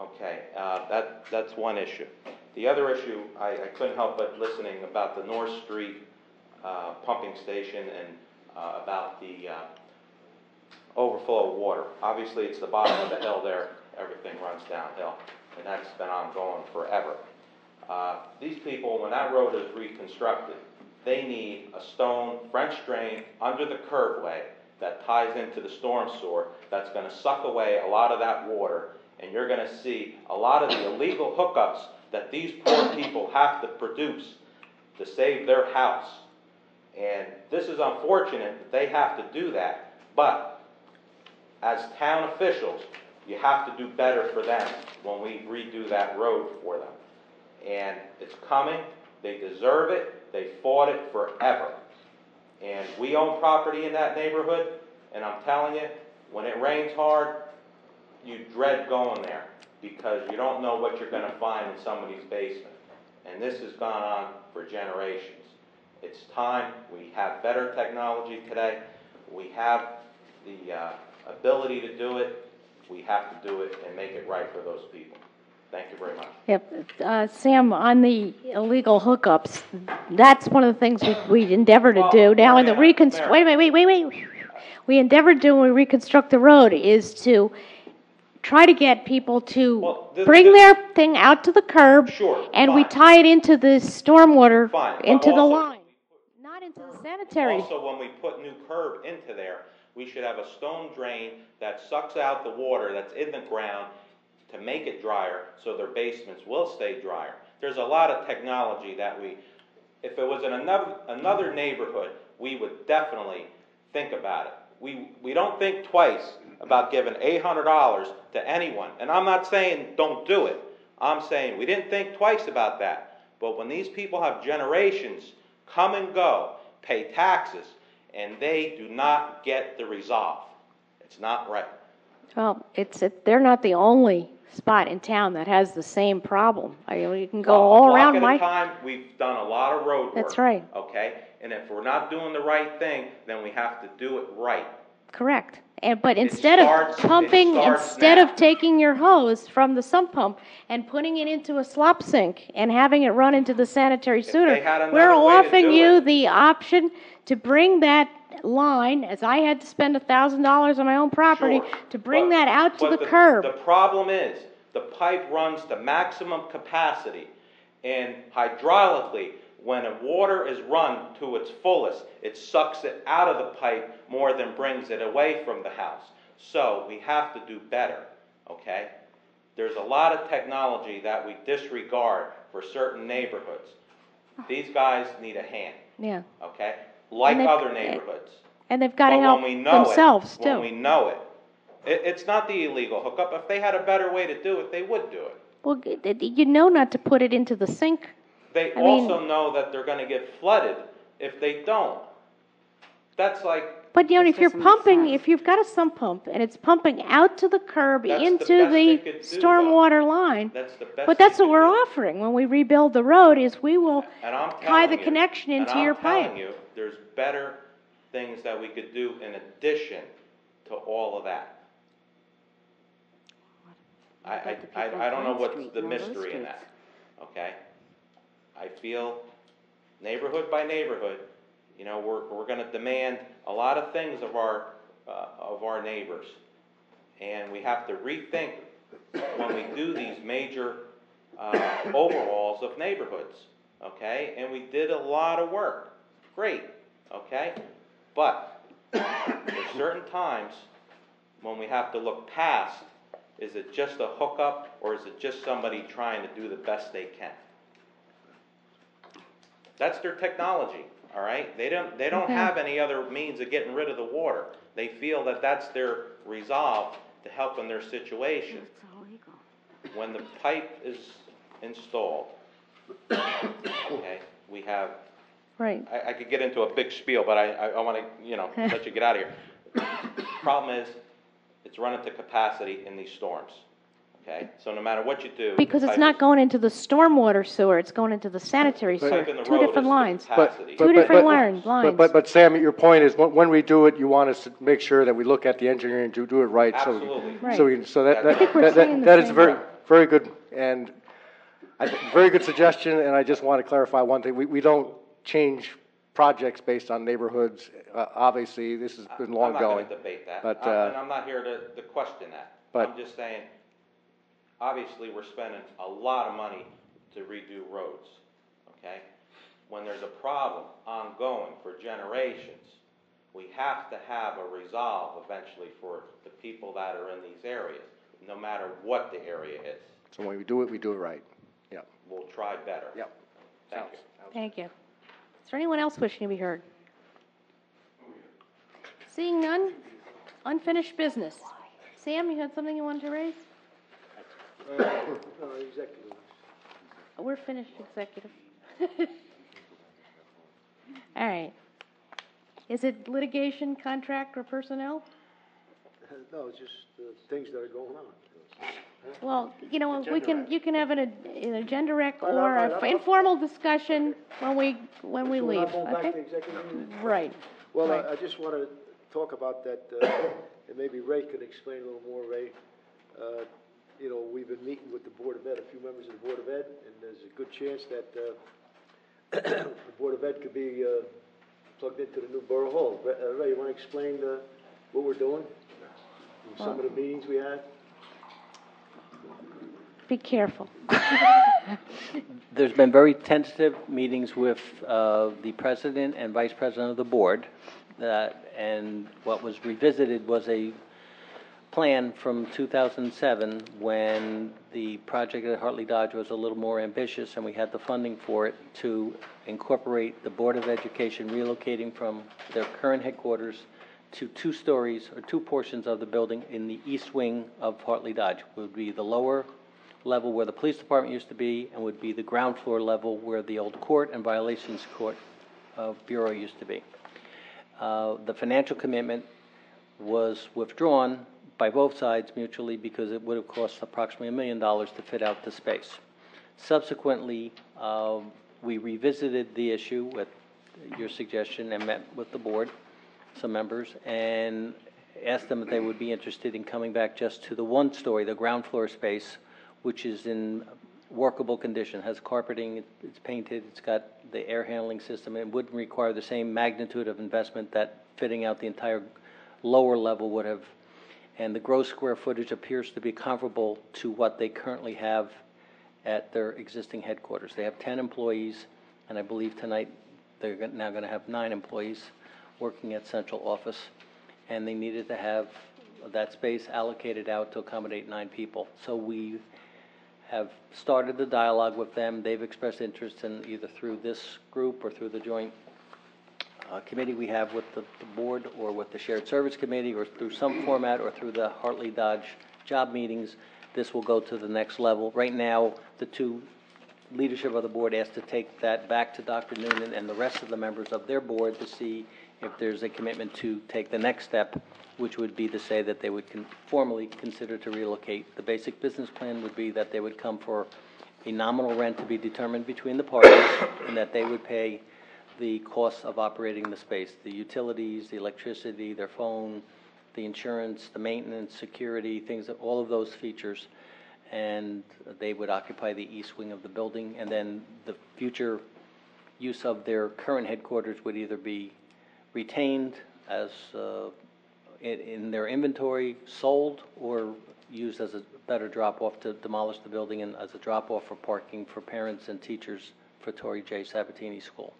Okay, that's one issue. The other issue, I couldn't help but listening about the North Street pumping station and about the overflow of water. Obviously, it's the bottom of the hill there. Everything runs downhill, and that's been ongoing forever. These people, when that road is reconstructed, they need a stone French drain under the curbway that ties into the storm sewer that's going to suck away a lot of that water, and you're going to see a lot of the illegal hookups that these poor people have to produce to save their house. And this is unfortunate that they have to do that, but as town officials, you have to do better for them when we redo that road for them. And it's coming. They deserve it. They fought it forever. And we own property in that neighborhood, and I'm telling you, when it rains hard, you dread going there because you don't know what you're going to find in somebody's basement. And this has gone on for generations. It's time. We have better technology today. We have the ability to do it. We have to do it and make it right for those people. Thank you very much. Yep. Sam, on the illegal hookups, that's one of the things we endeavor to do. Now, in the reconstruct, wait. We endeavor to do when we reconstruct the road is to try to get people to bring their thing out to the curb, and we tie it into the stormwater, into the line, not into the sanitary. Also, when we put new curb into there, we should have a stone drain that sucks out the water that's in the ground to make it drier so their basements will stay drier. There's a lot of technology that if it was in another neighborhood, we would definitely think about it. We don't think twice about giving $800 to anyone. And I'm not saying don't do it. I'm saying we didn't think twice about that. But when these people have generations come and go, pay taxes, and they do not get the resolve, it's not right. Well, they're not the only spot in town that has the same problem. You can go all around. At a time, we've done a lot of road work. That's right. Okay, and if we're not doing the right thing, then we have to do it right. Correct. But instead of taking your hose from the sump pump and putting it into a slop sink and having it run into the sanitary sewer, we're offering you the option to bring that line, as I had to spend $1,000 on my own property, to bring that out to the curb. The problem is the pipe runs to maximum capacity, and hydraulically, when the water is run to its fullest, it sucks it out of the pipe more than brings it away from the house. So we have to do better, okay? There's a lot of technology that we disregard for certain neighborhoods. These guys need a hand, okay? Like other neighborhoods. And they've got to help themselves, too. When we know it. It's not the illegal hookup. If they had a better way to do it, they would do it. Well, you know not to put it into the sink. They also know that they're going to get flooded if they don't. That's like... But, if you're pumping, if you've got a sump pump and it's pumping out to the curb into the stormwater line, but that's what we're offering when we rebuild the road is we will tie the connection into your pipe. I'm telling you, there's better things that we could do in addition to all of that. I don't know what's the mystery in that, okay? I feel neighborhood by neighborhood, we're going to demand a lot of things of our neighbors, and we have to rethink when we do these major overhauls of neighborhoods, okay? And we did a lot of work, great, okay? But there's certain times when we have to look past. Is it just a hookup, or is it just somebody trying to do the best they can? That's their technology, all right? They don't have any other means of getting rid of the water. They feel that that's their resolve to help in their situation. When the pipe is installed, okay, we have... Right. I could get into a big spiel, but I want to, let you get out of here. Problem is, it's running to capacity in these storms. Okay, so no matter what you do, because it's not going into the stormwater sewer; it's going into the sanitary sewer. Two different lines. Two different lines. But Sam, your point is when we do it, you want us to make sure that we look at the engineering to do it right. Absolutely. So that is very very good, and very good suggestion, and I just want to clarify one thing. We don't change projects based on neighborhoods. Obviously, this has been long I'm not going. going to debate that, but, and I'm not here to question that. but- I'm just saying, obviously, we're spending a lot of money to redo roads, okay? When there's a problem ongoing for generations, we have to have a resolve eventually for the people that are in these areas, no matter what the area is. So when we do it right. Yeah. We'll try better. Yep. Thank you. Thank you. Is there anyone else wishing to be heard? Seeing none, unfinished business. Sam, you had something you wanted to raise? Executive. We're finished, executive. All right. Is it litigation, contract, or personnel? No, it's just things that are going on. Well, you know, you can have an agenda rec Right, or right, an right. informal discussion when we So we're leave, not going back to okay? executive meeting? Right. Well, Right. I just want to talk about that, and maybe Ray could explain a little more, Ray. You know, we've been meeting with the Board of Ed, a few members of the Board of Ed, and there's a good chance that the Board of Ed could be plugged into the new Borough Hall. Ray, you want to explain what we're doing? And some of the meetings we had? Be careful. There's been very tentative meetings with the president and vice president of the board, and what was revisited was a plan from 2007 when the project at Hartley Dodge was a little more ambitious and we had the funding for it to incorporate the Board of Education relocating from their current headquarters to 2 stories or 2 portions of the building in the east wing of Hartley Dodge. It would be the lower level where the police department used to be and would be the ground floor level where the old court and violations court bureau used to be. The financial commitment was withdrawn by both sides mutually because it would have cost approximately $1 million to fit out the space. Subsequently, we revisited the issue with your suggestion and met with the board, some members, and asked them if they would be interested in coming back just to the 1 story, the ground floor space, which is in workable condition, has carpeting, it's painted, it's got the air handling system, and it wouldn't require the same magnitude of investment that fitting out the entire lower level would have. And the gross square footage appears to be comparable to what they currently have at their existing headquarters. They have 10 employees, and I believe tonight they're now going to have 9 employees working at central office, and they needed to have that space allocated out to accommodate 9 people. So we have started the dialogue with them. They've expressed interest in either through this group or through the joint committee we have with the board or with the shared service committee or through some format or through the Hartley Dodge job meetings. This will go to the next level. Right now, the 2 leadership of the board asked to take that back to Dr. Noonan and the rest of the members of their board to see if there's a commitment to take the next step, which would be to say that they would formally consider to relocate. The basic business plan would be that they would come for a nominal rent to be determined between the parties and that they would pay the costs of operating the space, the utilities, the electricity, their phone, the insurance, the maintenance, security, things, all of those features, and they would occupy the east wing of the building, and then the future use of their current headquarters would either be retained as in their inventory, sold, or used as a better drop-off to demolish the building and as a drop-off for parking for parents and teachers for Torrey J. Sabatini School.